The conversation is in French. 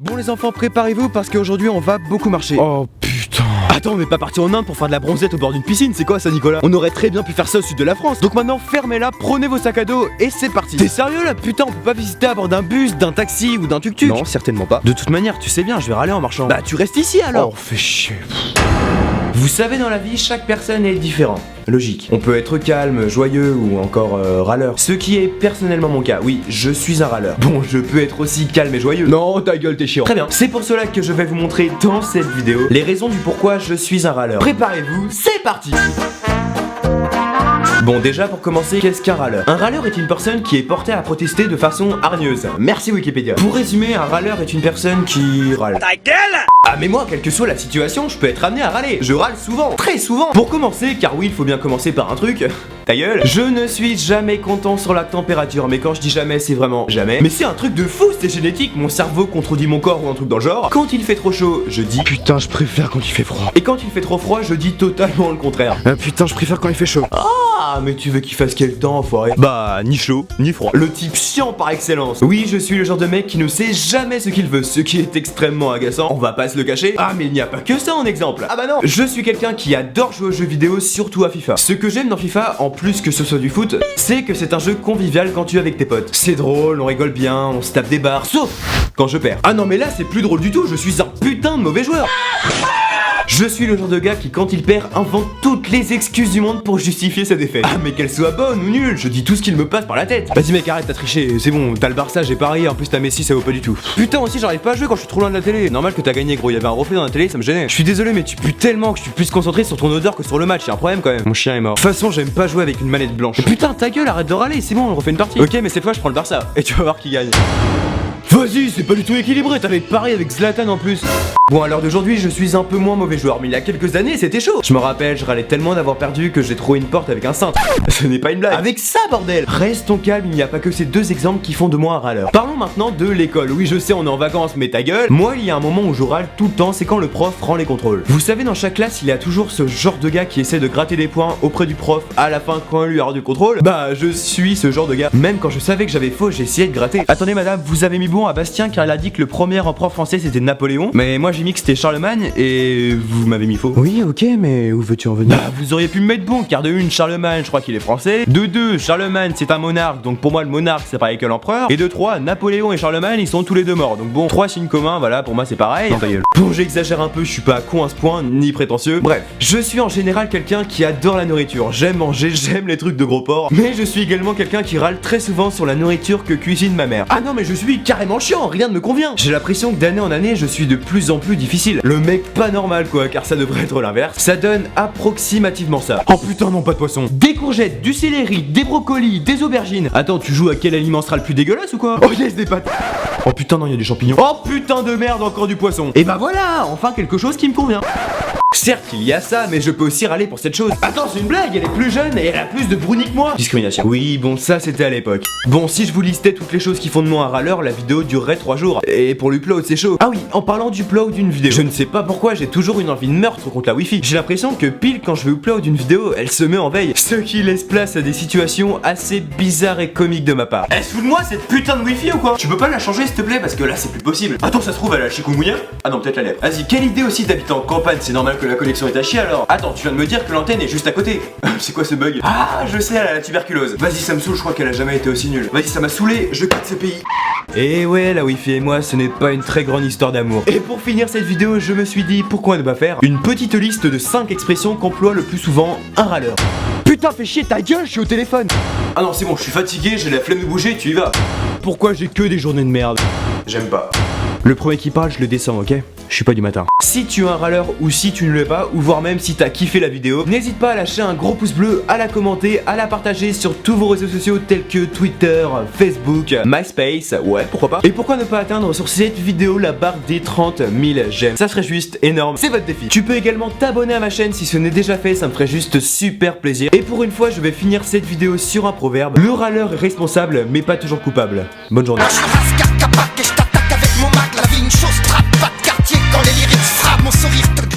Bon les enfants, préparez-vous parce qu'aujourd'hui on va beaucoup marcher. Oh putain. Attends, on n'est pas parti en Inde pour faire de la bronzette au bord d'une piscine, c'est quoi ça Nicolas? On aurait très bien pu faire ça au sud de la France. Donc maintenant fermez-la, prenez vos sacs à dos et c'est parti. T'es sérieux là? Putain, on peut pas visiter à bord d'un bus, d'un taxi ou d'un tuk-tuk? Non, certainement pas. De toute manière, tu sais bien, je vais râler en marchant. Bah tu restes ici alors. Oh, fais chier. Vous savez, dans la vie, chaque personne est différente. Logique. On peut être calme, joyeux ou encore râleur. Ce qui est personnellement mon cas. Oui, je suis un râleur. Bon, je peux être aussi calme et joyeux. Non, ta gueule, t'es chiant. Très bien. C'est pour cela que je vais vous montrer dans cette vidéo les raisons du pourquoi je suis un râleur. Préparez-vous, c'est parti! Bon, déjà pour commencer, qu'est-ce qu'un râleur? Un râleur est une personne qui est portée à protester de façon hargneuse. Merci Wikipédia. Pour résumer, un râleur est une personne qui râle. Ta gueule! Ah mais moi, quelle que soit la situation, je peux être amené à râler. Je râle souvent, très souvent. Pour commencer, car oui, il faut bien commencer par un truc. Ta gueule. Je ne suis jamais content sur la température, mais quand je dis jamais, c'est vraiment jamais. Mais c'est un truc de fou, c'est génétique. Mon cerveau contredit mon corps ou un truc dans le genre. Quand il fait trop chaud, je dis Putain, je préfère quand il fait froid. et quand il fait trop froid, je dis totalement le contraire. Putain, je préfère quand il fait chaud. Ah, mais tu veux qu'il fasse quel temps, enfoiré? Bah, ni chaud, ni froid. Le type chiant par excellence. Oui, je suis le genre de mec qui ne sait jamais ce qu'il veut, ce qui est extrêmement agaçant. On va pas se le cacher. Ah, mais il n'y a pas que ça en exemple. Ah bah non. Je suis quelqu'un qui adore jouer aux jeux vidéo, surtout à FIFA. Ce que j'aime dans FIFA, en plus que ce soit du foot, c'est que c'est un jeu convivial quand tu es avec tes potes. C'est drôle, on rigole bien, on se tape des barres, sauf quand je perds. Ah non, mais là, c'est plus drôle du tout, je suis un putain de mauvais joueur. Je suis le genre de gars qui, quand il perd, invente toutes les excuses du monde pour justifier sa défaite. Ah, mais qu'elle soit bonne ou nulle, je dis tout ce qu'il me passe par la tête. Vas-y mec, arrête, t'as triché, c'est bon, t'as le Barça, j'ai parié, en plus t'as Messi, ça vaut pas du tout. Putain, aussi j'arrive pas à jouer quand je suis trop loin de la télé. Normal que t'as gagné, gros, il y avait un reflet dans la télé, ça me gênait. Je suis désolé, mais tu pues tellement que je suis plus concentré sur ton odeur que sur le match, y'a un problème quand même. Mon chien est mort. De toute façon, j'aime pas jouer avec une manette blanche. Putain, ta gueule, arrête de râler, c'est bon, on refait une partie. Ok, mais cette fois je prends le Barça, et tu vas voir qui gagne. Vas-y, c'est pas du tout équilibré, t'avais parié avec Zlatan en plus. Bon, à l'heure d'aujourd'hui, je suis un peu moins mauvais joueur, mais il y a quelques années, c'était chaud. Je me rappelle, je râlais tellement d'avoir perdu que j'ai trouvé une porte avec un cintre. Ce n'est pas une blague. Avec ça, bordel. Restons calmes, il n'y a pas que ces deux exemples qui font de moi un râleur. Parlons maintenant de l'école. Oui, je sais, on est en vacances, mais ta gueule. Moi, il y a un moment où je râle tout le temps, c'est quand le prof rend les contrôles. Vous savez, dans chaque classe, il y a toujours ce genre de gars qui essaie de gratter des points auprès du prof à la fin quand il lui a rendu le contrôle. Bah, je suis ce genre de gars. Même quand je savais que j'avais faux, j'ai essayé de gratter. Attendez, madame, vous avez mis bon à Bastien car il a dit que le premier empereur français c'était Napoléon. Mais moi, j'ai mis que c'était Charlemagne et vous m'avez mis faux. Oui, ok, mais où veux-tu en venir? Bah, vous auriez pu me mettre bon car de une, Charlemagne, je crois qu'il est français. De deux, Charlemagne, c'est un monarque, donc pour moi, le monarque, c'est pareil que l'empereur. Et de trois, Napoléon et Charlemagne, ils sont tous les deux morts. Donc bon, trois signes communs, voilà, pour moi, c'est pareil. Non, ta gueule. Bon, j'exagère un peu, je suis pas con à ce point, ni prétentieux. Bref, je suis en général quelqu'un qui adore la nourriture. J'aime manger, j'aime les trucs de gros porc. Mais je suis également quelqu'un qui râle très souvent sur la nourriture que cuisine ma mère. Ah non, mais je suis carrément chiant, rien ne me convient. J'ai l'impression que d'année en année, je suis de plus en plus difficile. Le mec pas normal quoi, car ça devrait être l'inverse. Ça donne approximativement ça. Oh putain, non, pas de poisson. Des courgettes, du céleri, des brocolis, des aubergines. Attends, tu joues à quel aliment sera le plus dégueulasse ou quoi? Oh yes, des pâtes. Oh putain, non, il y a des champignons. Oh putain de merde, encore du poisson. Et bah voilà, enfin quelque chose qui me convient. Certes, il y a ça, mais je peux aussi râler pour cette chose. Attends, c'est une blague, elle est plus jeune et elle a plus de brownie que moi. Discrimination. Oui, bon, ça c'était à l'époque. Bon, si je vous listais toutes les choses qui font de moi un râleur, la vidéo durerait 3 jours. Et pour l'upload, c'est chaud. Ah oui, en parlant d'upload d'une vidéo, je ne sais pas pourquoi j'ai toujours une envie de meurtre contre la wifi. J'ai l'impression que pile quand je vais upload une vidéo, elle se met en veille. Ce qui laisse place à des situations assez bizarres et comiques de ma part. Elle se fout de moi cette putain de wifi ou quoi? Tu peux pas la changer s'il te plaît parce que là c'est plus possible. Attends, ça se trouve elle a chikungunya? Ah non, peut-être la lèvre. Vas-y, quelle idée aussi d'habiter en campagne, c'est normal que la connexion est à chier alors. Attends, tu viens de me dire que l'antenne est juste à côté. C'est quoi ce bug? Ah, je sais, elle a la tuberculose. Vas-y, ça me saoule, je crois qu'elle a jamais été aussi nulle. Vas-y, ça m'a saoulé, je quitte ce pays. Et ouais, la wifi et moi, ce n'est pas une très grande histoire d'amour. Et pour finir cette vidéo, je me suis dit, pourquoi ne pas faire une petite liste de 5 expressions qu'emploie le plus souvent un râleur. Putain, fais chier ta gueule, je suis au téléphone. Ah non, c'est bon, je suis fatigué, j'ai la flemme de bouger, tu y vas. Pourquoi j'ai que des journées de merde? J'aime pas. Le premier qui parle, je le descends, ok? Je suis pas du matin. Si tu es un râleur ou si tu ne l'es pas, ou voire même si t'as kiffé la vidéo, n'hésite pas à lâcher un gros pouce bleu, à la commenter, à la partager sur tous vos réseaux sociaux tels que Twitter, Facebook, MySpace, ouais, pourquoi pas. Et pourquoi ne pas atteindre sur cette vidéo la barre des 30 000 j'aime? Ça serait juste énorme, c'est votre défi. Tu peux également t'abonner à ma chaîne si ce n'est déjà fait, ça me ferait juste super plaisir. Et pour une fois, je vais finir cette vidéo sur un proverbe. Le râleur est responsable, mais pas toujours coupable. Bonne journée.